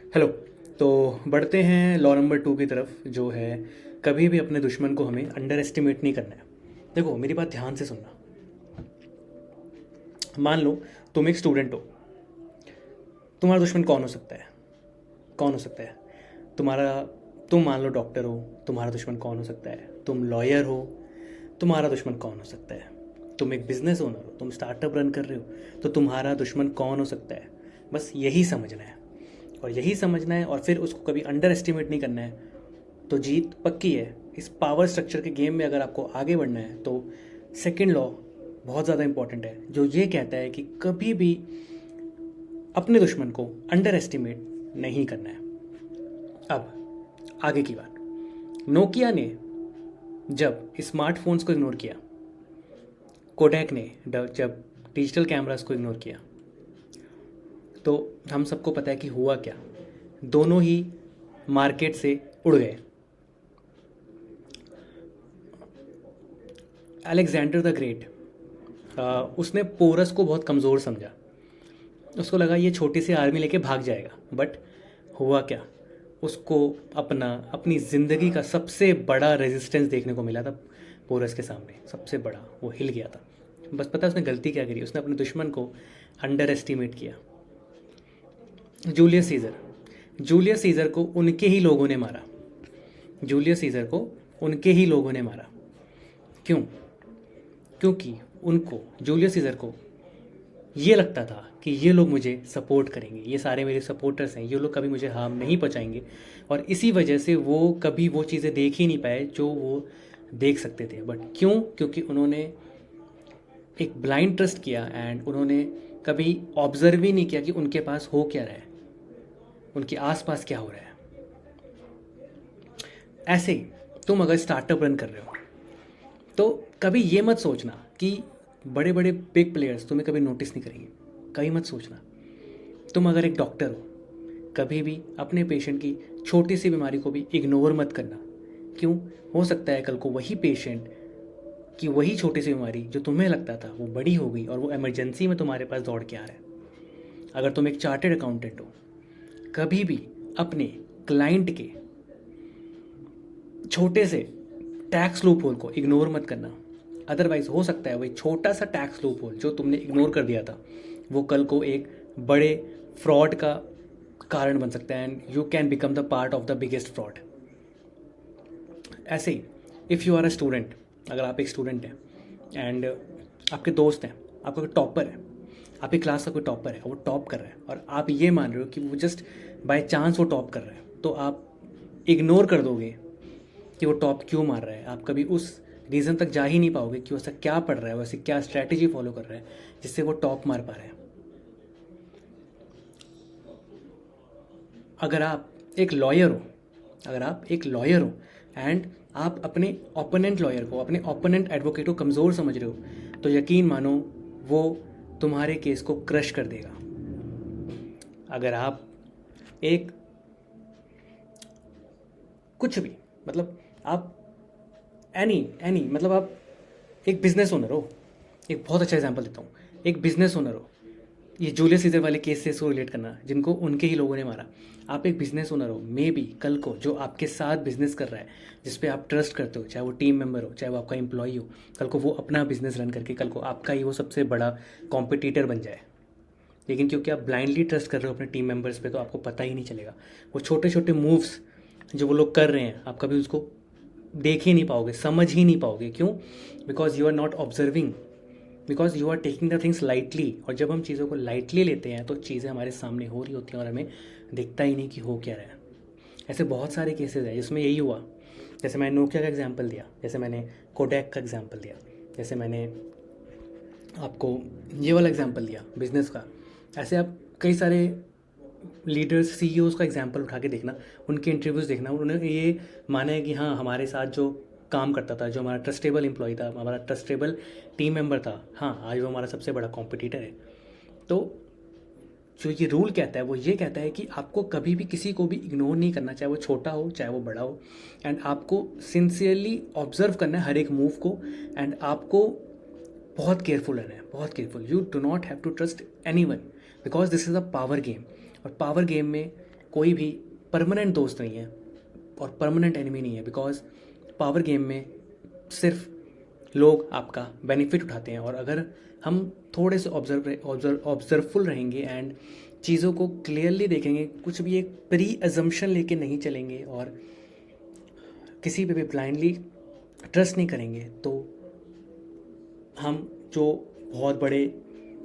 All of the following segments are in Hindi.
हेलो। तो बढ़ते हैं लॉ नंबर 2 की तरफ, जो है कभी भी अपने दुश्मन को हमें अंडर एस्टिमेट नहीं करना है। देखो, मेरी बात ध्यान से सुनना। मान लो तुम एक स्टूडेंट हो। तुम्हारा दुश्मन कौन हो सकता है? कौन हो सकता है तुम्हारा? तुम मान लो डॉक्टर हो, तुम्हारा दुश्मन कौन हो सकता है? तुम लॉयर हो, तुम्हारा दुश्मन कौन हो सकता है? तुम एक बिजनेस ओनर हो, तुम स्टार्टअप रन कर रहे हो, तो तुम्हारा दुश्मन कौन हो सकता है? बस यही समझना है, और यही समझना है, और फिर उसको कभी अंडर एस्टिमेट नहीं करना है। तो जीत पक्की है। इस पावर स्ट्रक्चर के गेम में अगर आपको आगे बढ़ना है तो सेकंड लॉ बहुत ज़्यादा इंपॉर्टेंट है, जो ये कहता है कि कभी भी अपने दुश्मन को अंडर एस्टिमेट नहीं करना है। अब आगे की बात। नोकिया ने जब स्मार्टफोन्स को इग्नोर किया, कोडैक ने जब डिजिटल कैमरास को इग्नोर किया, तो हम सबको पता है कि हुआ क्या। दोनों ही मार्केट से उड़ गए। अलेक्जेंडर द ग्रेट, उसने पोरस को बहुत कमज़ोर समझा। उसको लगा ये छोटी सी आर्मी लेके भाग जाएगा, बट हुआ क्या? उसको अपनी ज़िंदगी का सबसे बड़ा रेजिस्टेंस देखने को मिला था। पोरस के सामने सबसे बड़ा वो हिल गया था। बस पता है उसने गलती क्या करी? उसने अपने दुश्मन को अंडर एस्टिमेट किया। जूलियस सीज़र, जूलियस सीज़र को उनके ही लोगों ने मारा। जूलियस सीज़र को उनके ही लोगों ने मारा। क्यों? क्योंकि उनको, जूलियस सीज़र को ये लगता था कि ये लोग मुझे सपोर्ट करेंगे, ये सारे मेरे सपोर्टर्स हैं, ये लोग कभी मुझे हार्म नहीं पहुंचाएंगे। और इसी वजह से वो कभी वो चीज़ें देख ही नहीं पाए जो वो देख सकते थे। बट क्यों? क्योंकि उन्होंने एक ब्लाइंड ट्रस्ट किया, एंड उन्होंने कभी ऑब्जर्व ही नहीं किया कि उनके पास हो क्या रहा है, उनके आसपास क्या हो रहा है। ऐसे ही तुम अगर स्टार्टअप रन कर रहे हो, तो कभी ये मत सोचना कि बड़े बड़े बिग प्लेयर्स तुम्हें कभी नोटिस नहीं करेंगे। कभी मत सोचना। तुम अगर एक डॉक्टर हो, कभी भी अपने पेशेंट की छोटी सी बीमारी को भी इग्नोर मत करना। क्यों? हो सकता है कल को वही पेशेंट की वही छोटी सी बीमारी जो तुम्हें लगता था वो बड़ी हो गई, और वो इमरजेंसी में तुम्हारे पास दौड़ के आ रहा है। अगर तुम एक चार्टेड अकाउंटेंट हो, कभी भी अपने क्लाइंट के छोटे से टैक्स लूप होल को इग्नोर मत करना। अदरवाइज हो सकता है वही छोटा सा टैक्स लूप होल जो तुमने इग्नोर कर दिया था, वो कल को एक बड़े फ्रॉड का कारण बन सकता है, and you can become the part of the biggest fraud. ऐसे ही if you are a student, अगर आप एक स्टूडेंट हैं एंड आपके दोस्त हैं, आपका कोई टॉपर है, आपकी क्लास का कोई टॉपर है, वो टॉप कर रहा है, और आप ये मान रहे हो कि वो जस्ट बाय चांस वो टॉप कर रहा है, तो आप इग्नोर कर दोगे कि वो टॉप क्यों मार रहा है। आप कभी उस रीज़न तक जा ही नहीं पाओगे कि वो ऐसा क्या पढ़ रहा है, वैसे क्या स्ट्रैटेजी फॉलो कर रहा है जिससे वो टॉप मार पा रहा है। अगर आप एक लॉयर हो, अगर आप एक लॉयर हो एंड आप अपने ओपोनेंट लॉयर को, अपने ओपोनेंट एडवोकेट को कमज़ोर समझ रहे हो, तो यकीन मानो वो तुम्हारे केस को क्रश कर देगा। अगर आप एक कुछ भी, मतलब आप एनी मतलब आप एक बिजनेस ओनर हो। एक बहुत अच्छा एग्जांपल देता हूँ। एक बिजनेस ओनर हो, ये जूलियस सीजर वाले केस से इसको रिलेट करना, जिनको उनके ही लोगों ने मारा। आप एक बिजनेस ओनर हो, मे बी कल को जो आपके साथ बिजनेस कर रहा है, जिस पे आप ट्रस्ट करते हो, चाहे वो टीम मेंबर हो, चाहे वो आपका एम्प्लॉय हो, कल को वो अपना बिजनेस रन करके कल को आपका ही वो सबसे बड़ा कॉम्पिटिटर बन जाए। लेकिन क्योंकि आप ब्लाइंडली ट्रस्ट कर रहे हो अपने टीम मेंबर्स पे, तो आपको पता ही नहीं चलेगा। वो छोटे छोटे मूव्स जो वो लोग कर रहे हैं, आप कभी उसको देख ही नहीं पाओगे, समझ ही नहीं पाओगे। क्यों? Because you are not observing, because you are taking the things lightly. और जब हम चीज़ों को लाइटली लेते हैं तो चीज़ें हमारे सामने हो रही होती हैं और हमें दिखता ही नहीं कि हो क्या रहा है। ऐसे बहुत सारे केसेस हैं जिसमें यही हुआ। जैसे मैंने नोकिया का एग्जाम्पल दिया, जैसे मैंने कोडैक का एग्जाम्पल दिया, जैसे मैंने आपको ये वाला एग्जाम्पल दिया बिजनेस का। ऐसे आप कई सारे लीडर्स, सीईओज़ का एग्जाम्पल उठा के देखना, उनके इंटरव्यूज़ देखना। उन्होंने ये माना है कि हाँ, हमारे साथ जो काम करता था, जो हमारा ट्रस्टेबल एम्प्लॉय था, हमारा ट्रस्टेबल टीम मेंबर था, हाँ आज वो हमारा सबसे बड़ा कॉम्पिटिटर है। तो जो ये रूल कहता है वो ये कहता है कि आपको कभी भी किसी को भी इग्नोर नहीं करना, चाहे वो छोटा हो चाहे वो बड़ा हो। एंड आपको सिंसियरली ऑब्जर्व करना है हर एक मूव को, एंड आपको बहुत केयरफुल रहना है, बहुत careful. You do not have to trust any one, because this is a power game. और पावर गेम में कोई भी परमानेंट दोस्त नहीं है और परमानेंट एनिमी नहीं है, बिकॉज पावर गेम में सिर्फ लोग आपका बेनिफिट उठाते हैं। और अगर हम थोड़े से ऑब्जर्वफुल रहेंगे एंड चीज़ों को क्लियरली देखेंगे, कुछ भी एक प्री अजम्पशन लेके नहीं चलेंगे और किसी पे भी ब्लाइंडली ट्रस्ट नहीं करेंगे, तो हम जो बहुत बड़े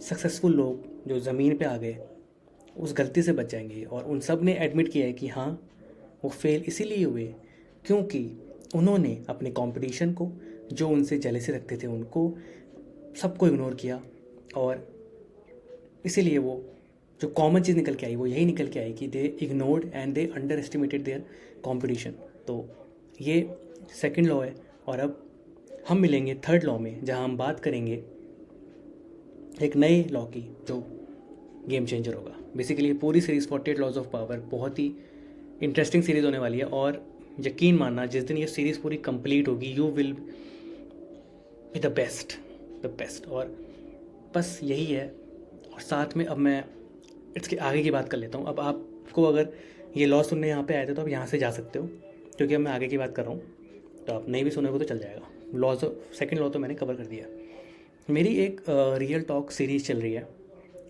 सक्सेसफुल लोग जो ज़मीन पे आ गए उस गलती से बच जाएंगे। और उन सब ने एडमिट किया है कि हाँ, वो फेल इसीलिए हुए क्योंकि उन्होंने अपने कंपटीशन को, जो उनसे जेलसी रखते थे, उनको सबको इग्नोर किया। और इसीलिए वो जो कॉमन चीज़ निकल के आई वो यही निकल के आई कि they ignored and they underestimated their competition. तो ये सेकंड लॉ है। और अब हम मिलेंगे थर्ड लॉ में, जहाँ हम बात करेंगे एक नए लॉ की जो गेम चेंजर होगा। बेसिकली ये पूरी सीरीज़ 48 लॉज ऑफ पावर बहुत ही इंटरेस्टिंग सीरीज़ होने वाली है। और यकीन मानना, जिस दिन ये सीरीज़ पूरी कंप्लीट होगी, you will be the best. और बस यही है। और साथ में अब मैं इसके आगे की बात कर लेता हूँ। अब आपको अगर ये लॉ सुनने यहाँ पे आए थे तो आप यहाँ से जा सकते हो, क्योंकि अब मैं आगे की बात कर रहा हूँ, तो आप नहीं भी सुनोगे तो चल जाएगा। लॉज सेकंड लॉ तो मैंने कवर कर दिया। मेरी एक रियल टॉक सीरीज़ चल रही है,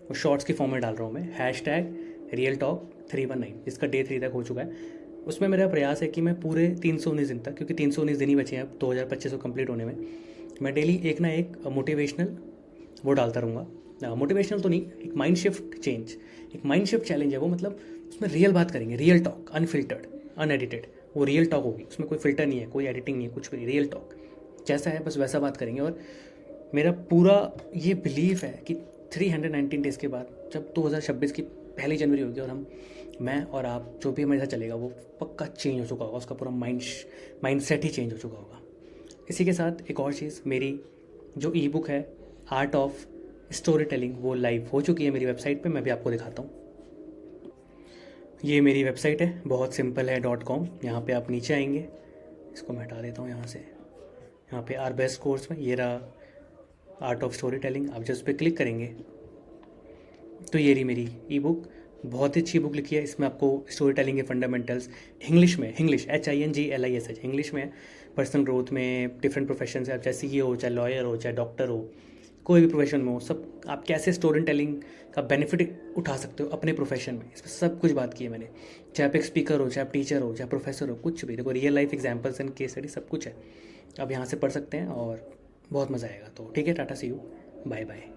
वो शॉर्ट्स की फॉर्म में डाल रहा हूँ मैं, #RealTalk319, जिसका डे 3 तक हो चुका है। उसमें मेरा प्रयास है कि मैं पूरे 319 दिन तक, क्योंकि 319 दिन ही बचे हैं अब 2025 को कंप्लीट होने में, मैं डेली एक ना एक मोटिवेशनल वो डालता रहूँगा। मोटिवेशनल तो नहीं, एक माइंड शिफ्ट चेंज, एक माइंड शिफ्ट चैलेंज है वो। मतलब उसमें रियल बात करेंगे, रियल टॉक, अनफिल्टर्ड, अनएडिटेड। वो रियल टॉक होगी, उसमें कोई फिल्टर नहीं है, कोई एडिटिंग नहीं है, कुछ भी नहीं, रियल टॉक जैसा है बस वैसा बात करेंगे। और मेरा पूरा ये बिलीफ है कि 319 डेज़ के बाद, जब 2026 की पहली जनवरी होगी और मैं और आप जो भी हमारे साथ चलेगा, वो पक्का चेंज हो चुका होगा, उसका पूरा माइंड सेट ही चेंज हो चुका होगा। इसी के साथ एक और चीज़, मेरी जो ई बुक है आर्ट ऑफ स्टोरी टेलिंग, वो लाइव हो चुकी है मेरी वेबसाइट पे। मैं भी आपको दिखाता हूँ। ये मेरी वेबसाइट है, बहुत सिंपल है .com। यहाँ पे आप नीचे आएंगे, इसको मैं हटा देता हूँ यहाँ से। यहाँ पे आर बेस्ट कोर्स में ये रहा आर्ट ऑफ स्टोरी टेलिंग। आप जस्ट पे क्लिक करेंगे तो ये रही मेरी ई बुक। बहुत ही अच्छी बुक लिखी है। इसमें आपको स्टोरी टेलिंग के फंडामेंटल्स इंग्लिश HINGLISH इंग्लिश में, पर्सनल ग्रोथ में, डिफरेंट प्रोफेशन से, आप चाहे CEO हो, चाहे लॉयर हो, चाहे डॉक्टर हो, कोई भी प्रोफेशन में हो, सब आप कैसे स्टोरी टेलिंग का बेनिफिट उठा सकते हो अपने प्रोफेशन में, इसमें सब कुछ बात की है मैंने। चाहे आप एक स्पीकर हो, चाहे आप टीचर हो, चाहे प्रोफेसर हो, कुछ भी, देखो real life examples and case study सब कुछ है। आप यहाँ से पढ़ सकते हैं और बहुत मज़ा आएगा। तो ठीक है, टाटा, सी यू, बाय बाय।